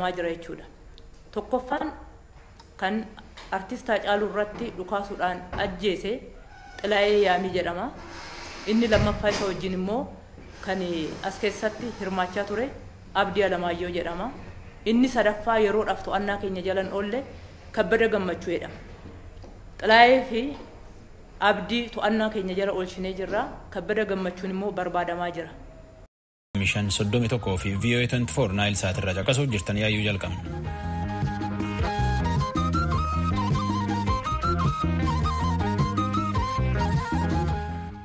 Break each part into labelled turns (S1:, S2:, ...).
S1: deemaa jira jechuudha. Tokkoffaan kan artist Haacaaluu irratti dhukaasuudhaan ajjeese Xilaayee Yaamii jedhama. Inni lammaffaa isa wajjin immoo kan as keessatti hirmaachaa ture Abdii Alamaayyoo jedhama. Inni sadaffaa yeroodhaaf to'annaa keenya jalan oolle Kabbada Gammachuu jedhama. Xilaayee fi Abdii to'annaa keenya jala oolchinee jirra. Kabbada Gammachuun immoo barbaadamaa jira.
S2: Mishan 31 fi VOA24 Naayil Saat irraa caqasuu jirtan yaayyuu jalqabna.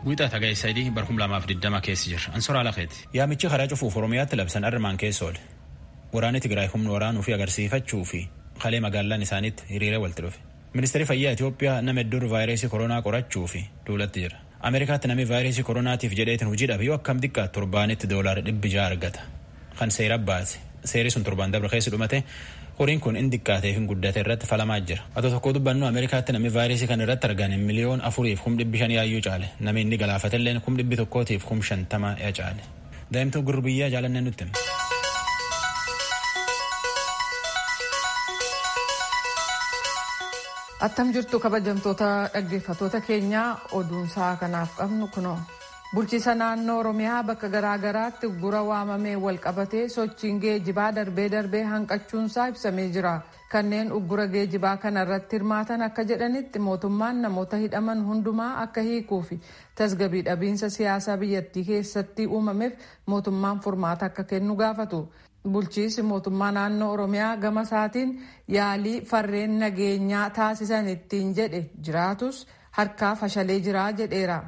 S2: Wiixaa Tagay Saayidii barkum 2020 keessa jira. Ansoraa Laqeeti. Yaamichi karaa cufuuf Oromiyaatti labsan armaan keessa oole. Waraanni Tigraay humna waraanuu fi agarsiifachuu fi qalee magaalaan isaaniitti hiriira walitti dhufe. Ministeerri Fayyaa Itoophiyaa nama hedduu vaayirasii koronaa qorachuu fi duulatti jira. Ameerikaatti namni vaayirasii koronaatiif jedheetiin hojii dhabe yoo akkam xiqqaatu torbaanitti $600 argata. Kan seera baase. Seerri sun torbaan dabre keessa dhumate horiin kun inni xiqqaatee fi guddate irratti falamaa jira. Haa tokko dubbannu Ameerikaatti namni vaayirasii kan irratti argan 1,450,000 yaayyuu caale. Namni inni galaafatallee 1,150 yaa caale. Daa'imtuu gurbiyyaa jaalannee nutti hima.
S3: Attam jirtu kabajamtoota dhaggeeffattoota keenyaa oduunsaa kanaaf qabnu kunoo. Bulchiisa naannoo Oromiyaa bakka garaagaraatti gura waamamee wal qabatee sochiin geejibaa darbee hanqachuunsaa ibsamee jira. Kanneen uggura geejibaa kana irratti hirmaatan akka jedhanitti mootummaan namoota hidhaman hundumaa akka hiikuu fi tasgabbii dhabiinsa siyaasaa biyyattii keessatti uumameef mootummaan furmaata akka kennu gaafatu. Bulchiisi mootummaa naannoo Oromiyaa gama isaatiin yaalii farreen nageenyaa taasisan ittiin jedhe jiraatus harkaa fashalee jiraa jedheera.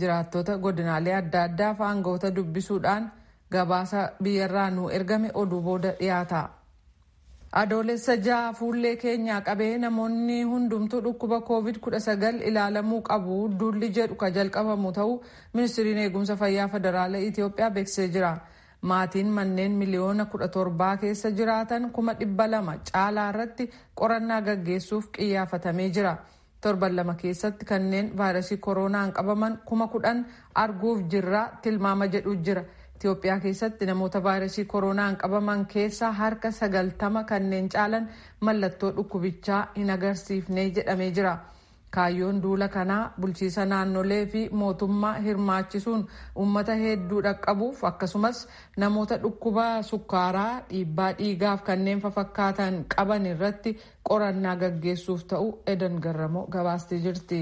S3: Jiraattota godinaalee adda addaa fi aangawoota dubbisuudhaan gabaasa biyyarraa nu ergame oduu booda dhiyaata. Adoolessa 6 fuullee keenyaa qabee namoonni hundumtuu dhukkuba COVID-19 ilaalamuu qabu duulli jedhu ka jalqabamu ta'uu ministeeriin eegumsa fayyaa federaalaa Itoophiyaa beeksisee jira. Maatiin manneen miliyoona 17 keessa jiraatan 200,000 caalaa irratti qorannaa gaggeessuuf qiyyaafatamee jira. Torban 2 keessatti kanneen vaayirasii koronaan qabaman 10,000 arguuf jirra tilmaama jedhu jira. Itoophiyaa keessatti namoota vaayirasii koronaan qabaman keessaa harka 90 kanneen caalan mallattoo dhukkubichaa hin agarsiifne jedhamee jira. Kaayyoon duula kanaa bulchiisa naannolee fi mootummaa hirmaachisuun uummata hedduu dhaqqabuuf akkasumas namoota dhukkuba sukkaaraa, dhiibbaa dhiigaaf kanneen fakkaatan qaban irratti qorannaa gaggeessuuf ta'u Edan Garramoo gabaastee jirti.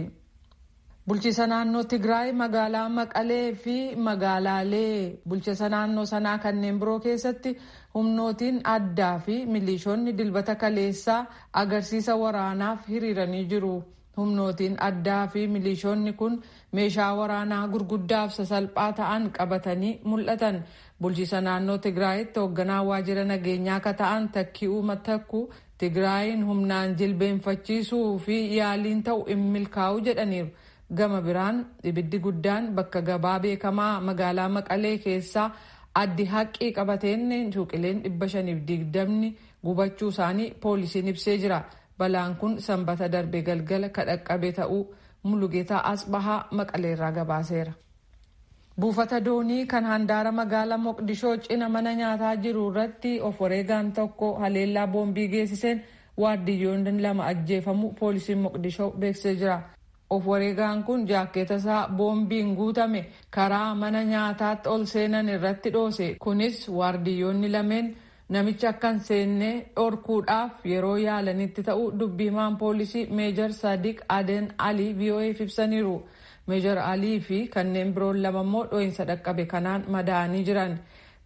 S3: Bulchiisa naannoo Tigraay magaalaa Maqalee fi magaalaalee bulchiisa naannoo sanaa kanneen biroo keessatti humnootiin addaa fi milishoonni dilbata kaleessaa agarsiisa waraanaaf hiriiranii jiru. Humnootiin addaa fi milishoonni kun meeshaa waraanaa gurguddaaf sasalphaa ta'an qabatanii mul'atan. Bulchiisa naannoo Tigraayitti hoogganaa waajjira nageenyaa akka ta'an Takki'uu Matakku Tigraayin humnaan jilbeenfachiisuu fi yaaliin ta'u hin milkaa'u jedhaniiru. Gama biraan ibiddi guddaan bakka gabaa beekamaa magaalaa Maqalee keessaa addi haqqii qabateen suuqileen 520 gubachuu isaanii poolisiin ibsee jira. Balaan kun sanbata darbe galgala kadhaqqabe ta'uu Mulugeetaa Asbahaa Maqaleerraa gabaaseera. Buufata doonii kan handaara magaalaa Moqdishoo cina mana nyaataa jiru irratti of wareegaan tokko haleellaa boombii geessiseen waardiyyoonni 2 ajjeefamu poolisiin Moqdishoo beeksisee jira. Of wareegaan kun jaakkeeta isaa boombiin guutame karaa mana nyaataatti ol seenan irratti dhoose. Kunis waardiyyoonni lameen namicha akkan seenne dhorkuudhaaf yeroo yaalanitti ta'uu dubbii himaan poolisii Meejar Sadiq Aden Ali VOA'f ibsaniiru. Meejar Alii fi kanneen biroon 2 immoo dho'insa dhaqqabe kanaan madaa'anii jiran.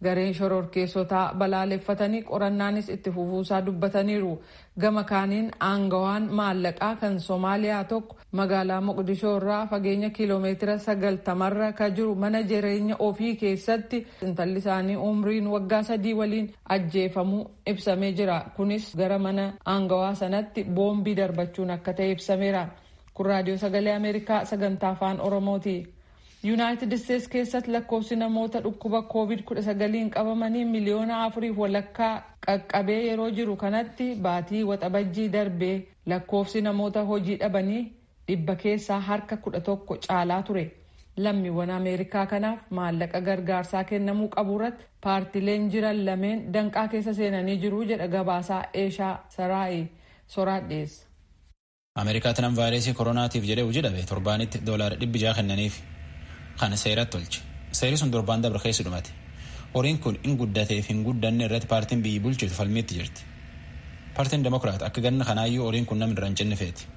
S3: Gareen shororkeessotaa balaaleffatanii qorannaanis itti fufuusaa dubbataniiru. Gama kaaniin aangawaan maallaqaa kan Soomaaliyaa tokko magaalaa Moqdishoo irraa fageenya kiiloomeetira 90 ka jiru mana jireenya ofii keessatti intalli isaanii umriin waggaa 3 waliin ajjeefamuu ibsamee jira. Kunis gara mana aangawaa sanatti boombii darbachuun akka ta'e ibsameera. Kun raadiyoo sagalee Ameerikaa sagantaa afaan Oromooti. Yuunaayitid Isteets keessatti lakkoofsi namoota dhukkuba COVID-19 qabamanii miliyoona 4.2 qaqqabee yeroo jiru kanatti baatii waxabajjii darbee lakkoofsi namoota hojii dhabanii 100 keessaa harka 11 caalaa ture. lammiiwwan Ameerikaa kanaaf maallaqa gargaarsaa kennamuu qabu irratti paartileen jiran lameen danqaa keessa seenanii jiru jedha gabaasaa Eeshaa Saraayi soraadheessa.
S2: Ameerikaatti nam vaayirasii koronaatiif jedhee hojii dhabe torbaanitti $600 kennaniif kan seeratti tolche. Seerri sun torbaan dabre keessa dhumate. Horiin kun hin guddateef hin guddanne irratti paartiin biyyi bulchitu falmiitti jirti. Paartiin Demokiraat akka ganna kanaayyuu horiin kun namni irra hin cinnifeeti.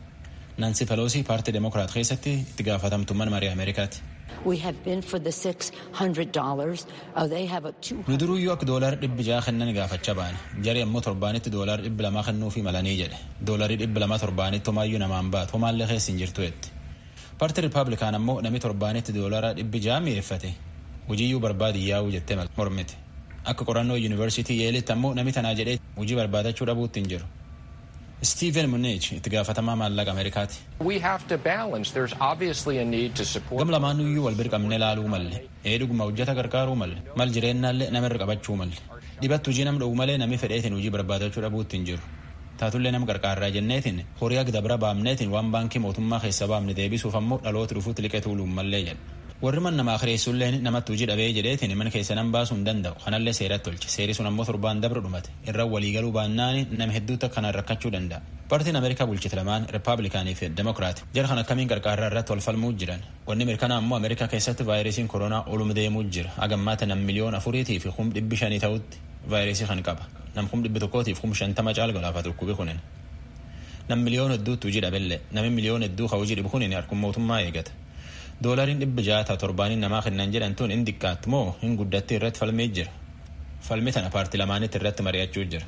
S2: Nansi Peloosii paartii Demokiraat keessatti itti gaafatamtummaan marii Ameerikaati.
S4: We have been for the $600. They have a $200.
S2: Nu duruyyuu akka $600 kennan gaafachaa baane. Jarri ammoo torbaanitti $200 kennuufi malanii jedhe. $200 torbaanitti homaayyuu namaan baatu homaallee keessa hin jirtu jetti. Paartii Ripaablikaan ammoo namni torbaanitti $600 mi'eeffate. Hojiiyyuu barbaadi yaa'uu jettee mormite. Akka qorannoo yuunivarsiitii Yeelitti ammoo namni tanaa jedhee hojii barbaadachuu dhabuutti hin jiru. Steven Mnuchin itti gaafatamaa maallaqa Ameerikaati.
S5: We have to balance. There's obviously a need to support.
S2: Gam lamaanuyyuu wal birqabnee laaluu malle. Dhuguma hojjeta gargaaruu malle. Mal jireennaallee namarra qabachuu malle. Dhibatti hojii nam dhowwu malee namni fedheetiin hojii barbaadachuu dhabuutti hin jiru. Taatullee nama gargaarraa jenneetiin horii akka dabra baamneetiin waan baankii mootummaa keessa baamne deebisuuf ammoo dhaloota dhufuutti liqee tuuluun mallee jedha. Warri man namaa kireessulleen namatti hojii dhabee jedheetiin mana keessa nam baasuu hin danda'u. Kanallee seeratti tolche. Seeri sun ammoo torbaan dabra dhumate. Irra waliigaluu baannaan nama hedduutti akkanaan rakkachuu danda'a. Paartiin Ameerikaa bulchite lamaan Ripaablikaanii fi Demokiraat jara kan akkamiin qarqaarraa irratti wal falmuu jiran. Wanni mirkanaa ammoo Ameerikaa keessatti vaayirasiin koronaa oluma deemuu jira. Agammaata nam 4,400,000 fi 500,000 ta'utti vaayirasii kan qaba. Nam 100,000 fi 50,000 caal galaafatu dhukkubi kunin. Nam miliyoona hedduutti hojii dhabellee namni miliyoona hedduu ka hojii dhibu kunin harkuma mootummaa eegata. Doolariin 600 torbaaniin namaa kennan jedhan tun hin diqqaattu moo hin guddatti irratti falmee jira. Falmi tana paartii lamaanitti irratti mari'achuu jira.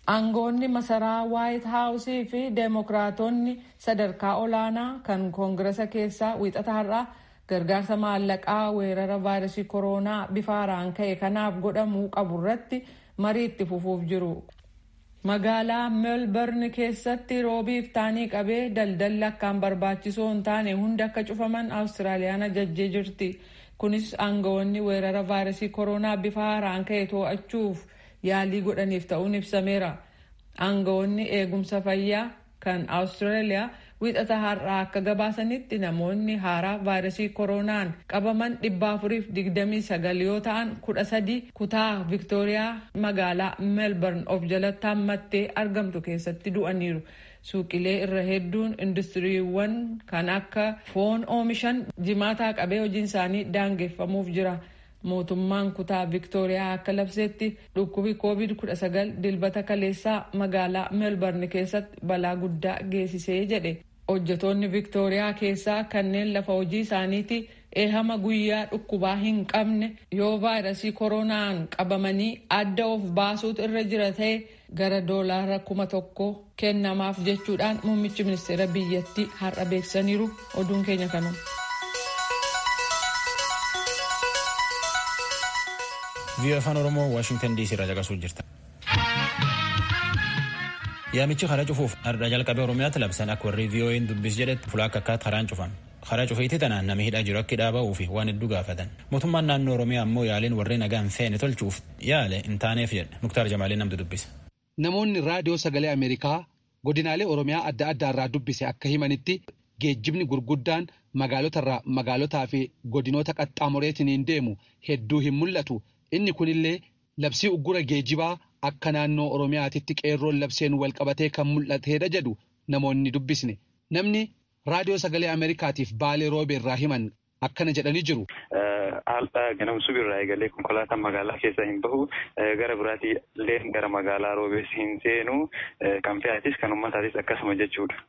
S3: Aangoonni masaraa White House fi Deemokiraatonni sadarkaa olaanaa kan Koongiresa keessaa wiixata har'aa gargaarsa maallaqaa weerara vaayirasii koronaa bifa haaraan ka'e kanaaf godhamuu qabu irratti marii itti fufuuf jiru. Magaalaa Melbourne keessatti roobiif taanii qabee daldalli akkaan barbaachisoo hin taane hundi akka cufaman Awustiraaliyaan ajajjee jirti. Kunis aangawoonni weerara vaayirasii koronaa bifa haaraan ka'e to'achuuf yaalii godhaniif ta'uun ibsameera. Aangawoonni eegumsa fayyaa kan Awustiraaliyaa wiixata har'aa akka gabaasanitti namoonni haaraa vaayirasii koronaan qabaman 429 yoo ta'an 13 kutaa Viktooriyaa magaalaa Melbourne of jalatti hammattee argamtu keessatti du'aniiru. Suuqilee irra hedduun industiriiwwan kan akka foon oomishan jimaataa qabee hojiin isaanii daangeffamuuf jira. Mootummaan kutaa Viktooriyaa akka labseetti dhukkubi COVID-19 dilbata kaleessaa magaalaa Melbourne keessatti balaa guddaa geessisee jedhe. Hojjetoonni Viktooriyaa keessaa kanneen lafa hojii isaaniitti eehama guyyaa dhukkubaa hin qabne yoo vaayirasii koronaan qabamanii adda of baasuutu irra jira ta'e gara $1,000 kennamaaf jechuudhaan muummichi ministeera biyyattii har'a beeksisaniiru. Oduun keenya kanuma.
S2: VOA Afaan Oromoo Washington DC irraa caqasuu jirta. Yaamichi karaa cufuuf har'a jalqabee Oromiyaatti labsan akka warri VOA'n dubbis jedhetti fulaa akka karaan cufan. Karaa cufiitti tanaan namni hidhaa jiru akka dhaaba'uu fi waan hedduu gaafatan. Mootummaan naannoo Oromiyaa ammoo yaaliin warri nagaan feene tolchuuf yaale hin taaneef jedha. Muktaar Jamaaliin namtu dubbisa.
S6: Namoonni raadiyoo sagalee Ameerikaa godinaalee Oromiyaa adda addaa irraa dubbise akka himanitti geejjibni gurguddaan magaalotarraa magaalotaa fi godinoota qaxxaamureetiin deemu hedduu hin mul'atu. Inni kunillee labsii uggura geejibaa akka naannoo Oromiyaatitti qeerroon labseen wal qabatee kan mul'ateedha jedhu namoonni dubbisne. Namni raadiyoo sagalee Ameerikaatiif Baalee Roobeerraa himan akkana jedhanii jiru.
S7: Haalaa ganamsuu birraa eegalee konkolaataan magaalaa keessa hin bahu gara biraatii illee gara magaalaa Roobees hin seenu kan fe'atis kan uummataatis akkasuma jechuudha.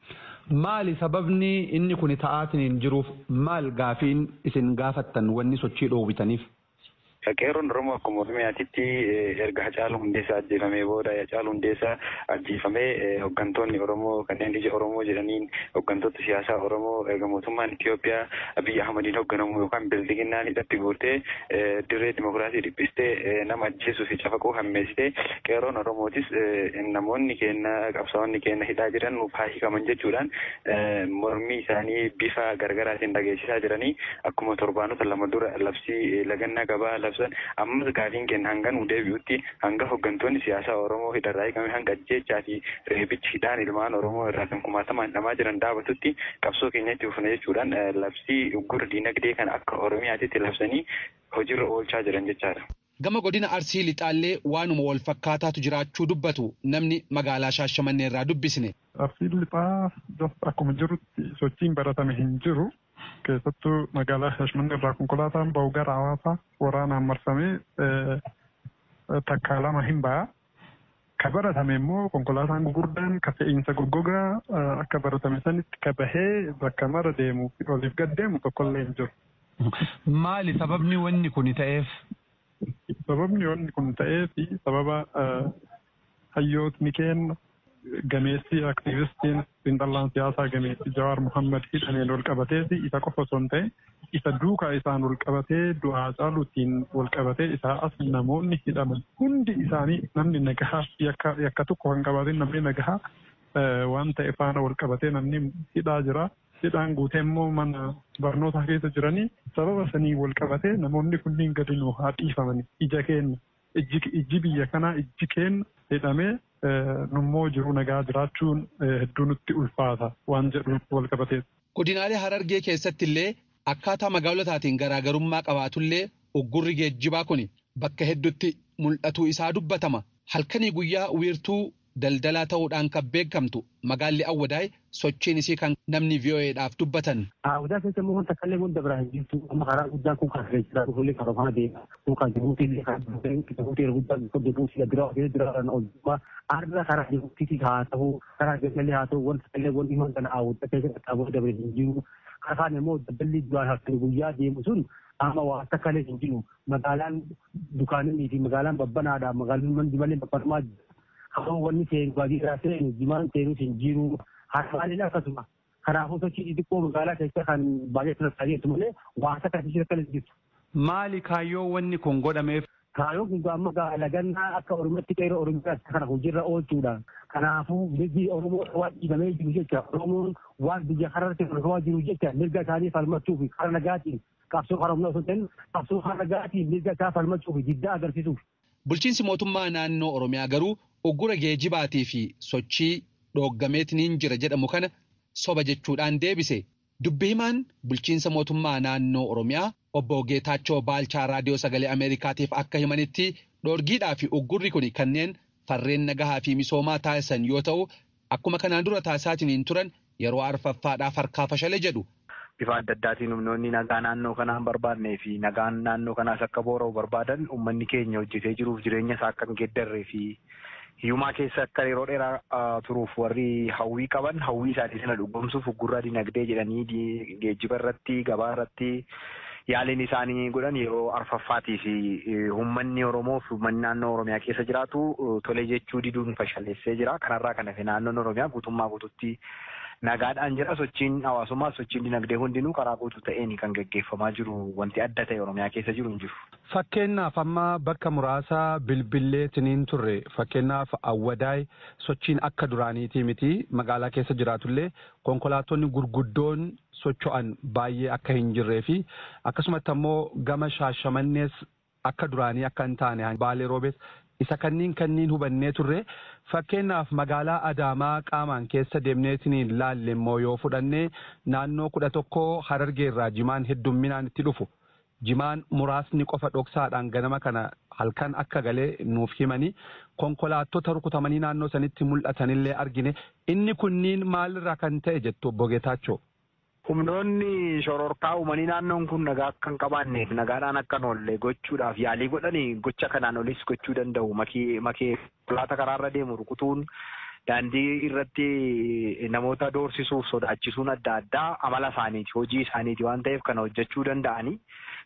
S6: Maali sababni inni kun ta'aatiin jiruuf maal gaafiin isin gaafattan wanni sochii dhoowwitaniif?
S7: Qeerroon Oromoo akkuma Oromiyaatitti erga Hacaaluu Hundeessaa ajjeefamee booda Hacaaluu Hundeessaa ajjeefamee hooggantoonni Oromoo kanneen ija Oromoo jedhaniin hooggantoota siyaasaa Oromoo erga mootummaan Itoophiyaa Abiyyi Ahmadiin hoogganamu yookaan bildiginnaan hidhatti guurtee dirree dimokiraasii dhiphistee nama ajjeesuu fi cafaquu hammeessitee qeerroon Oromootis namoonni keenya qabsaa'onni keenya hidhaa jiran nuuf haa hiikaman jechuudhaan mormii isaanii bifa gargaraatiin dhageessisaa jiranii akkuma torbaanota lama dura labsii lagannaa gabaa labsan ammas gaafiin kenna hanga nu deebi'utti hanga hooggantoonni siyaasaa Oromoo hidharraa hiikame hanga ajjeechaa fi reebichi hidhaan ilmaan Oromoo irraa kan kumaatamaan dhamaa jiran dhaabatutti qabsoo keenyatti ufna jechuudhaan labsii uggura diinagdee kana akka Oromiyaatti labsanii hojiirra oolchaa jiran jechaadha.
S6: Gama godina Arsii Lixaallee waanuma wal fakkaataatu jiraachuu dubbatu namni magaalaa Shaashamannee irraa dubbisne.
S8: Arsii Lixaa akkuma jirutti sochiin baratame hin jiru. Keessattuu magaalaa Shaashamannee irraa konkolaataan ba'u gara Hawaasaa waraanaan marsamee takkaa lama hin ba'a. Ka baratame immoo konkolaataan gurguddaan ka fe'iinsa goggogaa akka baratame sanitti ka bahee bakka mara deemuu fi oliif gad deemu tokkollee hin jiru.
S6: Maali sababni wanni kun ta'eef?
S8: Sababni wanni kun ta'eef sababa hayyootni keenya gameessi aktiivistiin xiinxallaan siyaasaa gameessi Jawaar Muhammad hidhameen wal qabatee isa qofa osoo hin ta'e isa duukaa isaan wal qabatee du'aa caaluutiin wal qabatee isaa as namoonni hidhaman hundi isaanii namni nagahaa yakka tokko kan qabaatin namni nagahaa waan ta'e faana wal qabatee namni hidhaa jira. Hidhaan guutee immoo mana barnootaa keessa jiranii sababa sanii wal qabatee namoonni kunniin gadi nu haa dhiifamani. Ija keenya ijji biyya kanaa ijji keenya hidhamee nummoo jiru nagaa jiraachuun hedduu nutti ulfaata waan jedhu wal qabatee.
S6: Godinaalee Harargee keessatti illee akkaataa magaalotaatiin garaagarummaa qabaatullee uggurri geejjibaa kun bakka hedduutti mul'atuu isaa dubbatama. Halkanii guyyaa wiirtuu daldalaa ta'uudhaan kan beekamtu magaalli Awwadaay sochiin isii kan namni VOA'dhaaf dubbatan.
S9: Awwadaa keessa immoo wanta kallee wanta biraan jirtu amma karaa guddaan kun kan jira dhufuullee kan rafaa deema kun kan jiruuti illee kan jiruuti guddaan kun jiruuti biraan oolmaa arra karaa jiruuti haa ta'u karaa keessallee haa ta'u wanta kallee wanti himan kana awwadaa keessa qabu dabre hin jiru karaan immoo dabballi duraan halkan guyyaa deemu sun amma waa akka kallee hin jiru magaalaan dukaanonni fi magaalaan babbanaadha magaalaan manni malee babbanamaa Kalau wanni seen bagi rasa ini jiman seen sin jiru harmani lah kasuma. Karafu sochi itu ko magala keessa kan baay'ee tajaajila itu malee waasa kan ishee kan jirtu.
S6: Maali kaayyoo wanni kun godhameef?
S9: Kaayyoo kun amma lagannaa akka Oromootti qeeroo Oromiyaa kana hojiirra oolchuudha. Kanaafuu biyyi Oromoo waan dhiibamee jiru jecha Oromoon waan biyya kanarratti hojjechaa jiru jecha mirga isaanii falmachuuf karaa nagaatiin qabsoo karaa humna osoo ta'in qabsoo karaa nagaatiin mirga isaa falmachuuf diddaa agarsiisuuf.
S6: Bulchiinsi mootummaa naannoo Oromiyaa garuu uggura geejjibaatii fi sochii dhooggameetiin jira jedhamu kana soba jechuudhaan deebise. Dubbi himaan bulchiinsa mootummaa naannoo Oromiyaa obbo Geetaachoo Baalchaa raadiyoo sagalee Ameerikaatiif akka himanitti dhoorgiidhaa fi uggurri kun kanneen farreen nagahaa fi misoomaa taasisan yoo ta'u akkuma kanaan dura taasisaatiin turan yeroo arfaffaadhaaf harkaa fashale jedhu.
S10: Bifa adda addaatiin humnoonni nagaa naannoo kanaa hin barbaadnee fi nagaan naannoo kanaas akka boora'u barbaadan uummanni keenya hojjetee jiruuf jireenya isaa akka hin geeddarree fi hiyyummaa keessa akka yeroo dheeraa turuuf warri hawwii qaban hawwii isaanii sana dhugoomsuuf uggurraa dinagdee jedhanii geejjiba irratti gabaa irratti yaaliin isaanii godhan yeroo arfaffaatii fi uummanni Oromoo fi uummanni naannoo Oromiyaa keessa jiraatu tolee jechuu diduun fashaleessee jira. Kanarraa kan hafe naannoon Oromiyaa guutummaa guututti nagaadhaan jira. Sochiin hawaasummaa sochiin dinagdee hundinuu karaa guutuu ta'een kan gaggeeffamaa jiru. Wanti adda ta'e Oromiyaa keessa jiru hin jiru.
S11: Fakkeenyaaf amma bakka muraasa bilbilleetiniin turre fakkeenyaaf Awwadaay sochiin akka duraaniitii miti magaalaa keessa jiraatullee konkolaattonni gurguddoon socho'an baay'ee akka hin jirree fi akkasumatti ammoo gama Shaashamannees akka duraanii akka hin taane Baalee Roobees isa kanniin hubannee turre fakkeenyaaf magaalaa Adaamaa qaamaan keessa deemneetiniin laalle immoo yoo fudhannee naannoo 11 Harargeerraa jimaan heddumminaan itti dhufu. Jimaan muraasni qofa dhoksaadhaan ganama kana halkan akka galee nuuf himanii konkolaattota rukutamanii naannoo sanitti mul'atanillee argine inni kunniin maalirraa kan ta'e jettu obbo Geetaachoo.
S10: Humnoonni shororkaa uumanii naannoon kun nagaa akka hin qabaanneef nagaadhaan akka hin oolle gochuudhaaf yaalii godhanii gocha kanaan olis gochuu danda'u. Makee konkolaataa karaarra deemu rukutuun daandii irratti namoota doorsisuuf sodaachisuun adda addaa amala isaaniiti hojii isaaniiti waan ta'eef kana hojjechuu danda'anii.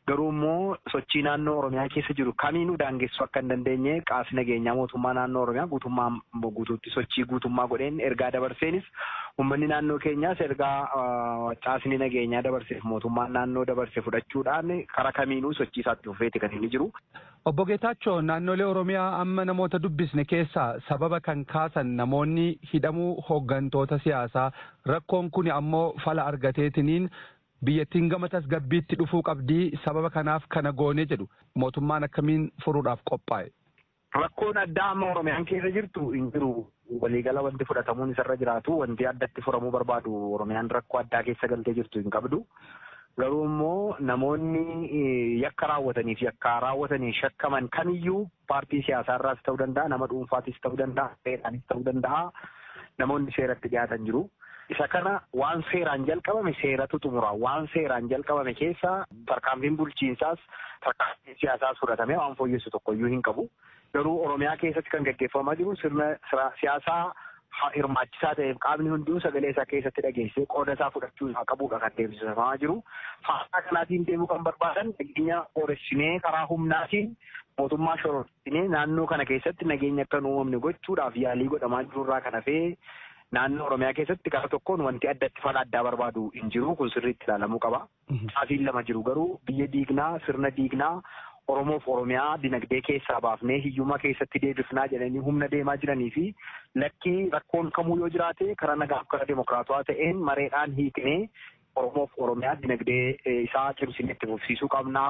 S10: Garuu immoo sochii naannoo Oromiyaa keessa jiru kamiinuu daangessuu akka hin dandeenye qaamni nageenyaa mootummaa naannoo Oromiyaa guutuutti sochii guutummaa godheen ergaa dabarseenis uummanni naannoo keenyaas ergaa qaamni nageenyaa dabarseef mootummaan naannoo dabarse fudhachuudhaan karaa kamiinuu sochii isaatti fufeeti kan inni jiru.
S11: Obbo Geetaachoo naannolee Oromiyaa amma namoota dubbisne keessaa sababa kan kaasan namoonni hidhamuu hooggantoota siyaasaa rakkoon kun ammoo fala argateetiniin biyyattiin gama tasgabbiitti dhufuu qabdii sababa kanaaf kana goonee jedhu mootummaan akkamiin furuudhaaf qophaa'e.
S10: Rakkoon addaa amma Oromiyaan keessa jirtu hin jiru. Waliigala wanti fudhatamuun isarra jiraatu wanti addatti furamuu barbaadu Oromiyaan rakkoo addaa keessa galtee jirtu hin qabdu. Garuu immoo namoonni yakka raawwatanii fi yakka raawwatanii shakkaman kamiyyuu paartii siyaasaarraas ta'uu danda'a, nama dhuunfaatis ta'uu danda'a, seeraanis ta'uu danda'a, namoonni seeratti dhiyaatan jiru. Isa kana waan seeraan jalqabame seeratu xumura. Waan seeraan jalqabame keessa tarkaanfiin bulchiinsaas tarkaanfiin siyaasaas fudhatamee waan fooyyessu tokkoyyuu hin qabu. Garuu Oromiyaa keessatti kan gaggeeffamaa jiru sirna siyaasaa hirmaachisaa ta'eef qaamni hunduu sagalee isaa keessatti dhageessee qooda isaa fudhachuu isaa qabuudha kan deemsifamaa jiru. Faasaa kanaatiin deemuu kan barbaadan nageenya booressinee karaa humnaatiin mootummaa shororsinee naannoo kana keessatti nageenya akka hin uumamne gochuudhaaf yaalii godhamaa jirurraa kan hafee naannoo Oromiyaa keessatti karaa tokkoon wanti addatti fala addaa barbaadu hin jiru kun sirriitti ilaalamuu qaba. Saafiin lama jiru garuu biyya diignaa sirna diignaa Oromoof Oromiyaa dinagdee keessaa baafnee hiyyummaa keessatti deebifnaa jedhanii humna deemaa jiranii fi lakkii rakkoon kamuu yoo jiraate karaa nagaaf karaa demokraatawaa ta'een mareedhaan hiiknee Oromoof Oromiyaa dinagdee isaa cimsinee itti fufsiisuu qabnaa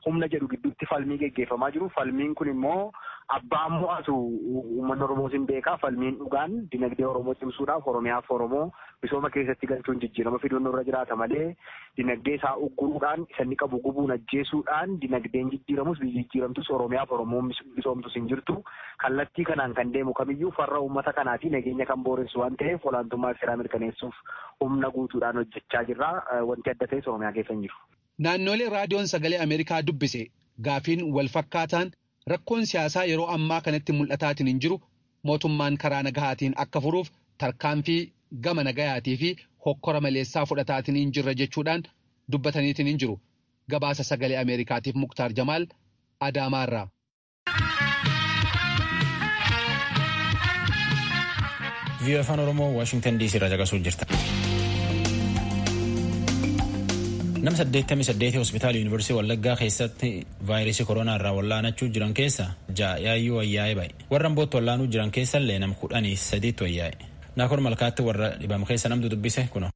S10: humna jedhu gidduutti falmii geggeeffamaa jiru. Falmiin kun immoo abbaan mo'atu uummanni Oromoos hin beekaa. Falmiin dhugaan dinagdee Oromoo cimsuudhaaf Oromiyaaf Oromoo misooma keessatti galchuun jijjiirama fiduun irra jiraata malee dinagdee isaa ugguruudhaan isa inni qabu gubuun ajjeesuudhaan dinagdeen jijjiiramus biyyi jijjiiramtus Oromiyaaf Oromoo misoomtus hin jirtu. Kallattii kanaan kan deemu kamiyyuu farra uummata kanaatii nageenya kan booressu waan ta'eef olaantummaa seeraa mirkaneessuuf humna guutuudhaan hojjechaa jirra. Wanti adda ta'es Oromiyaa keessa hin jiru.
S6: Naannolee raadiyoon sagalee Ameerikaa dubbise gaafiin wal fakkaataan rakkoon siyaasaa yeroo ammaa kanatti mul'ataatiin hin jiru mootummaan karaa nagahaatiin akka furuuf tarkaanfii gama nagayaatii fi hokkora maleessaa fudhataatiin hin jirra jechuudhaan dubbataniitiin hin jiru. Gabaasa sagalee Ameerikaatiif Muktaar Jamaal Adaamaarraa.
S2: VOA Afaan Oromoo Waashingtan DC irraa caqasuu jirta. Nama 88 hospitaala Yuunivarsiitii Wallaggaa keessatti vaayirasii koronaa irraa wallaanachuu jiran keessa 6 yaayyuu wayyaa'ee ba'e. Warra ambootti wallaanuu jiran keessa illee nama 13 wayyaa'e. Naakor Malkaatti warra dhibame keessa namtu dubbise kuno.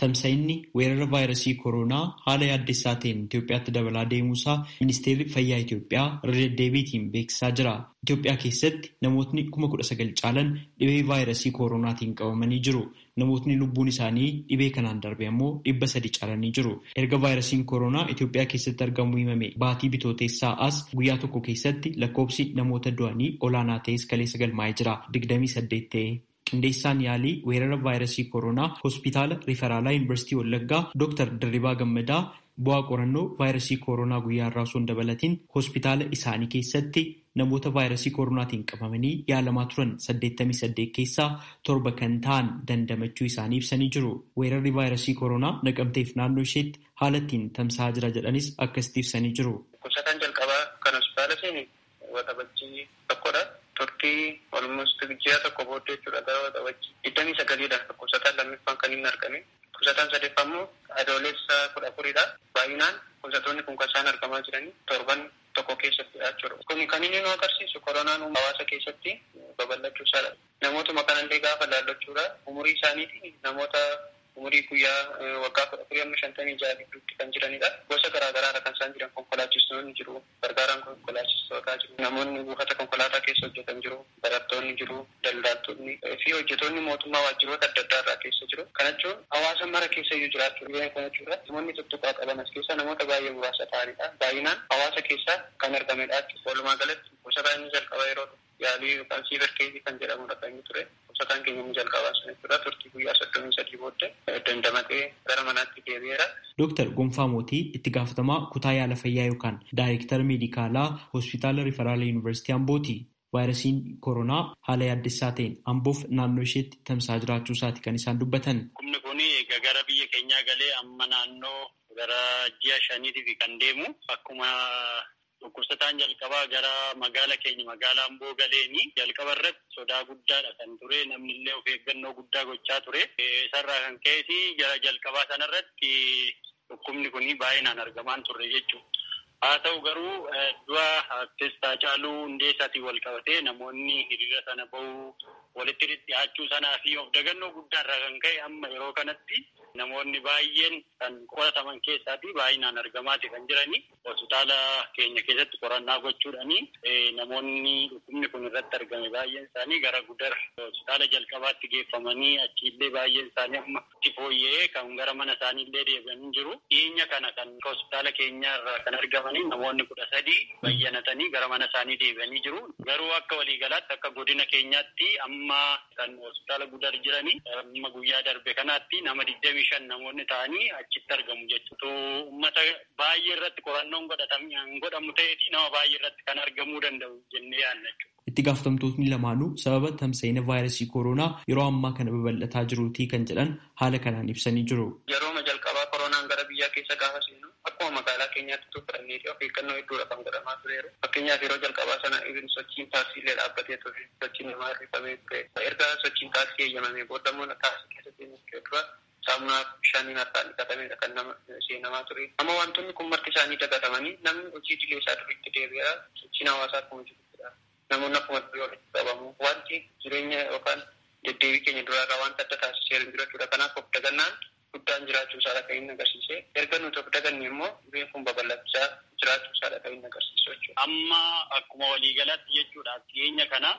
S12: Tamsa'inni weerara vaayirasii koronaa haala yaaddessaa ta'een Itoophiyaatti dabalaa deemuusaa ministeerri fayyaa Itoophiyaa irra deddeebiitiin beeksisaa jira. Itoophiyaa keessatti namootni 19,000 caalan dhibee vaayirasii koronaatiin qabamanii jiru. Namootni lubbuun isaanii dhibee kanaan darbe ammoo 300 caalanii jiru. Erga vaayirasiin koronaa Itoophiyaa keessatti argamu himame baatii bitooteessaa as guyyaa tokko keessatti lakkoobsi namoota du'anii olaanaa ta'es kaleessa galmaa'ee jira. 28 ta'e. Qindeessaan yaalii weerara vaayirasii koronaa hospitaala riferaalaa yuunivarsiitii Wallaggaa Dr. Dirribaa Gammadaa bu'aa qorannoo vaayirasii koronaa guyyaa irraa osoo hin dabalatiin hospitaala isaanii keessatti namoota vaayirasii koronaatiin qabamanii yaalamaa turan 88 keessaa 7 kan ta'an dandamachuu isaanii ibsanii jiru. Weerarri vaayirasii koronaa Naqamteef naannoo isheetti haala ittiin tamsa'aa jira jedhanis akkasitti ibsanii jiru.
S13: Kuusaan jalqabaa kan hospitaala seeni waxabachii tokkodha. Turtii almost ji'a tokko booddee jechuudha gara waxabachii 29dha. Kuusaan lammiffaan kan hin argame. Kuusaan sadeeffaa immoo adoolessa 14dha. Baay'inaan kuusatoonni kun kan isaan argamaa jiranii torban tokko keessatti jechuudha. Kun kan inni nu agarsiisu koronaan hawaasa keessatti babal'achuu isaadha. Namootuma kanallee gaafa laallachuudha. Umurii isaaniitiin namoota umurii guyyaa waggaa 14-56 gidduutti kan jiranidha. Gosa garaagaraadha kan isaan jiran. Konkolaachistoonni jiru. Gargaaraan konkolaachistoota jiru. Namoonni buufata konkolaataa keessa hojjetan jiru. Barattoonni jiru. Daldaltoonni fi hojjetoonni mootummaa waajjiroota adda addaa irraa keessa jiru. Kana jechuun hawaasa mara keessa iyyuu jiraachuu dhibee kana jechuudha. Namoonni tuttuqaa qaban as keessa namoota baay'ee muraasa ta'anidha. Baay'inaan hawaasa keessaa kan argamedha. Walumaa galatti gosa baay'inni jalqaba yeroo yaalii yookaan siiverkeetii kan jedhamudha kan inni ture. Gosataan keenya inni jalqabaa sana jechuudha. Turtii guyyaa 33 booddee dandamatee gara manaatti deebi'eera.
S12: Dooktar Gonfaa Mootii itti gaafatamaa kutaa yaala fayyaa yookaan daayirektara meedikaalaa hospitaala riiferaala yuunivarsiitii Ambooti. Vaayirasiin koronaa haala yaaddessaa ta'een Amboof naannoo isheetti tamsa'aa jiraachuu isaati kan isaan dubbatan.
S14: Humni kun gara biyya keenyaa galee amma naannoo gara ji'a 5 kan deemu akkuma dhukkubsataan jalqabaa gara magaalaa Amboo galeeni jalqaba irratti sodaa guddaadha kan ture. Namni illee of eeggannoo guddaa gochaa ture. Isarraa kan ka'e gara jalqabaa sanarratti dhukkubni kun baay'inaan argamaan turre jechuudha. Haa ta'u garuu du'a artist Haacaaluu Hundeessaatiin wal qabatee namoonni hiriira sana bahuu walitti dhiyaachuu sanaa fi of dagannoo guddaarraa kan ka'e amma yeroo kanatti namoonni baay'een kan qorataman keessaatii baay'inaan argamaati kan jiranii hospitaala keenya keessatti qorannaa gochuudhaani namoonni dhukkubni kun irratti argame baay'een isaanii gara Gudar hospitaala jalqabaatti geeffamanii achiillee baay'een isaanii amma itti fooyya'ee kan gara mana isaaniillee deebi'anii jiru. Dhiyeenya kana kan hospitaala keenyaarraa kan argamanii namoonni 13 bayyanatanii gara mana isaanii deebi'anii jiru. Garuu akka waliigalaatti akka godina keenyaatti amma kan hospitaala Gudar jiranii amma guyyaa darbe kanaatti nama 25 namoonni ta'anii achitti argamu jechuudha. Uummata baay'ee irratti qorannoon godhamu ta'eeti nama baay'ee irratti kan argamuu danda'u jennee yaadna jechuudha.
S12: Itti gaafatamtootni lamaanuu sababa tamsa'ina vaayirasii kooroonaa yeroo ammaa kana babal'ataa jiruutii kan jedhan haala kanaan ibsanii jiru.
S13: Yerooma jalqabaa kooroonaan gara biyyaa keessa gaafa seenu akkuma magaalaa keenyaatti tuffannee fi of eeggannoo hedduudha kan godhamaa tureeru. Fakkeenyaaf yeroo jalqabaa sana ibin sochiin taaksiilee dhaabbatee ture, sochiin namaa hirrifamee ture. Erga sochiin taaksii eeyyamamee booddamoon taaksii keessa seenuu dura saamunaa bishaaniin harkaan dhiqatamedha kan nama seenamaa ture. Amma wantoonni kun marti isaanii dagatamanii namni hojii idilee isaa duriitti deebi'aa sochiin hawaasaa akkuma jirudha. Namoonni akkuma durii walitti qabamu. Wanti jireenya yookaan deddeebii keenya duraarraa wanta adda taasisee hin jiru jechuudha. Kanaaf of dagannaan guddaan jiraachuu isaadha kan inni agarsiise. Erga nuti of daganne immoo dhibeen kun babal'achaa jiraachuu isaadha kan inni agarsiisu jechuudha.
S14: Amma akkuma waliigalaatti jechuudha dhiyeenya kana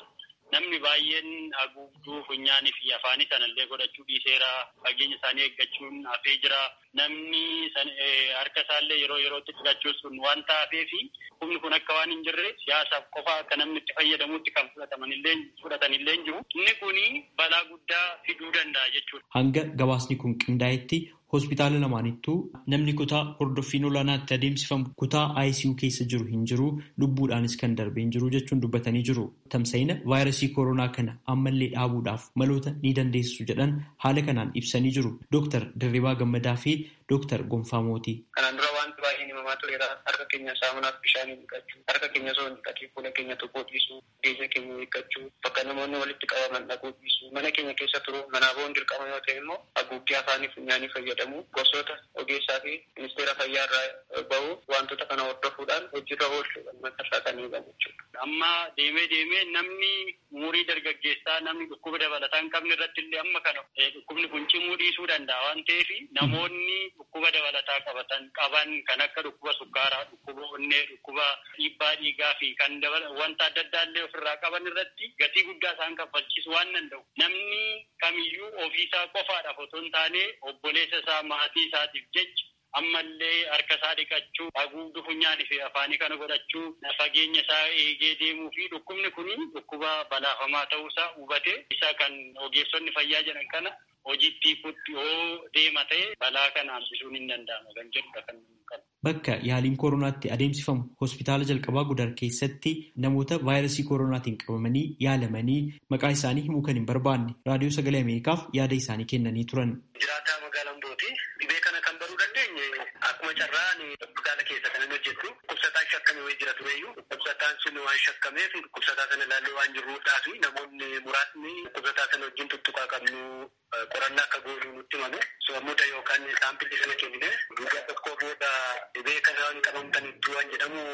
S14: namni baay'een haguugduu funyaanii fi afaanii sanallee godhachuu dhiiseera. Fageenya isaanii eeggachuun hafee jira. Namni harka isaallee yeroo yerootti dhiqachuus sun waan ta'eefi humni kun akka waan hin jirre siyaasaaf qofa akka namni itti fayyadamutti kan fudhatanillee jiru. Inni kuni balaa guddaa fiduu danda'a jechuudha.
S12: Hanga gabaasni kun qindaa'etti hospitaala lamaanittuu namni kutaa hordoffiin olaanaatti adeemsifamu kutaa ICU keessa jiru hin jiru, lubbuudhaanis kan darbee hin jiru jechuun dubbatanii jiru. Tamsa'ina vaayirasii kooroonaa kana ammallee dhaabuudhaaf maloota ni dandeessu jedhan haala kanaan ibsanii jiru. Dooktar Dirribaa Gammadaa fi Dooktar Gonfaa Mootii.
S13: Kanaan dura wanti baay'een himamaa tureera. Harka keenya saamunaaf bishaaniin dhiqachuu, harka keenya osoo hin dhiqatiin fuula keenya tuquu dhiisuu, geenya keenya eeggachuu, bakka namoonni walitti qabaman dhaquu dhiisuu, mana keenya keessa turuu, manaa bahuun dirqama yoo ta'e immoo haguuggii afaanii funyaanii fayyadamu, gosoota ogeessaa fi ministeera fayyaa irraa bahu wantoota kana hordofuudhaan hojiirra oolchuudhaan matarraa kan eegan jechuudha.
S14: Amma deemee namni umurii dargaggeessaa namni dhukkuba dabalataa hin qabne irratti illee amma kana dhukkubni kun cimuu dhiisuu danda'a waan ta'eef namoonni dhukkuba dabalataa qaban kan akka dhukkuba sukkaaraa, dhukkuba onnee, dhukkuba dhiibbaa dhiigaa fi kan wanta adda addaa illee ofirraa qaban irratti gatii guddaa isaan kaffalchiisu waan danda'u. Namni kamiyyuu ofiisaa qofaadhaaf otoo hin taane obboleessa isaa maatii isaatiif jecha ammallee harka isaa dhiqachuu, haguugduu funyaanii fi afaanii kana godhachuu, fageenya isaa eegee deemuu fi dhukkubni kun dhukkuba balaafamaa ta'uusaa hubatee isa kan ogeessonni fayyaa jedhan kana hojiitti kutti yoo deema ta'e balaa kana hambisuun hin danda'amu kan jedhudha kan qabu.
S12: Bakka yaaliin kooronaatti adeemsifamu hospitaala jalqabaa Gudar keessatti namoota vaayirasii kooroonaatiin qabamanii yaalamanii maqaa isaanii himuu kan hin barbaanne raadiyoo sagalee Ameerikaaf yaada isaanii kennanii turan.
S15: Jiraataa magaalaa Ambooti dhibee kana kan baruu dandeenye akkuma carraan hospitaala keessa kan inni hojjetu dhukkubsataan shakkamee wayii jira tureyyuu dhukkubsataan sun waan shakkameef dhukkubsataa sana ilaallee waan jirruudhaa fi namoonni muraasni dhukkubsataa sana wajjin tuttuqaa qabnu qorannaa akka goonuu nutti himamu soomuda yookaan saampilii sana kennine guyyaa tokko booda dhibee kana waan qabamtanitti waan jedhamu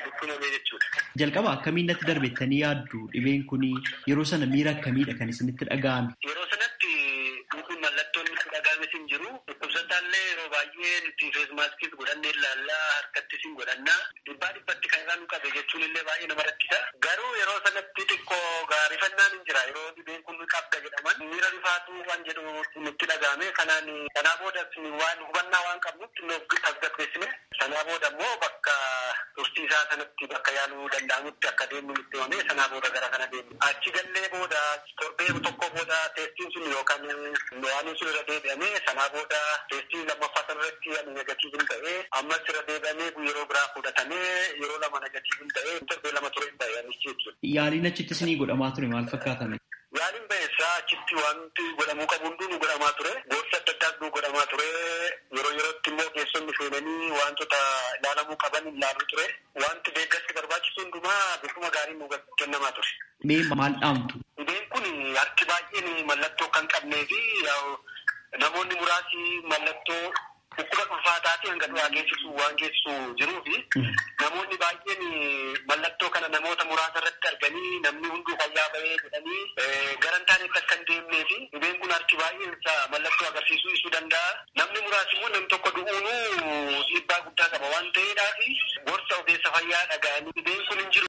S15: dhukkubamee jechuudha.
S12: Jalqaba akkamiin natti darbettanii yaaddu dhibeen kun yeroo sana miira akkamiidha kan isinitti dhaga'ame?
S15: Yeroo sanatti kun mallattoon nutti dhaga'ame sin jiru dhukkubsataallee yeroo baay'ee nuti feesmaaskis godhannee ilaallaa harkattis hin godhannaa dhibbatti kan isaan qabe jechuun illee baay'ee nama rakkisa. Garuu yeroo sanatti xiqqoo gaarifannaan hin jira yeroo dhibeen kun qabda jedhaman miira rifaatu waan jedhu nutti dhaga'ame kanaa booda waan hubannaa waan qabnutti nuuf tasgabbeessine sanaa booda immoo bakka tursiisaa sanatti bakka yaaluu danda'amutti akka deemnu nutti himame sanaa booda gara kana deemnu achi gallee booda torbee tokko booda teestiin sun yookaan waan sun irra deebi'ame sanaa booda teestii lammaffaa sanarratti negatiivin ta'ee ammas irra deebi'amee yeroo biraa fudhatamee yeroo lama negatiivin ta'ee torbee lama ture hin ta'e anichi jechuudha.
S12: Yaaliin achitti isinii godhamaa ture maal fakkaatame?
S15: Yaaliin ba'eessaa achitti wanti godhamuu qabu hunduu nu godhamaa ture. Gorsi adda addaas nu godhamaa ture. Yeroo yerootti immoo geessonni seenanii wantoota ilaalamuu qaban ilaaluu ture. Wanti deeggarsi barbaachisu hundumaa bifuma gaarii nu kennamaa ture.
S12: Mee maal dhaamtu?
S15: Dhibeen kun harki baay'een mallattoo kan qabnee fi namoonni muraasni mallattoo dhukkuba ulfaataa fi hanga du'aa geessisu waan geessisu jiruu fi namoonni baay'een mallattoo kana namoota muraasa irratti arganii namni hunduu fayyaa bahee jedhanii garan taanetti akka hin deemnee fi dhibeen kun harki baay'een isaa mallattoo agarsiisuu ibsuu danda'a. Namni muraasi immoo namni tokko du'uunuu dhiibbaa guddaa qaba waan ta'eedhaa fi gorsa ogeessa fayyaa dhaga'anii dhibeen kun hin jiru.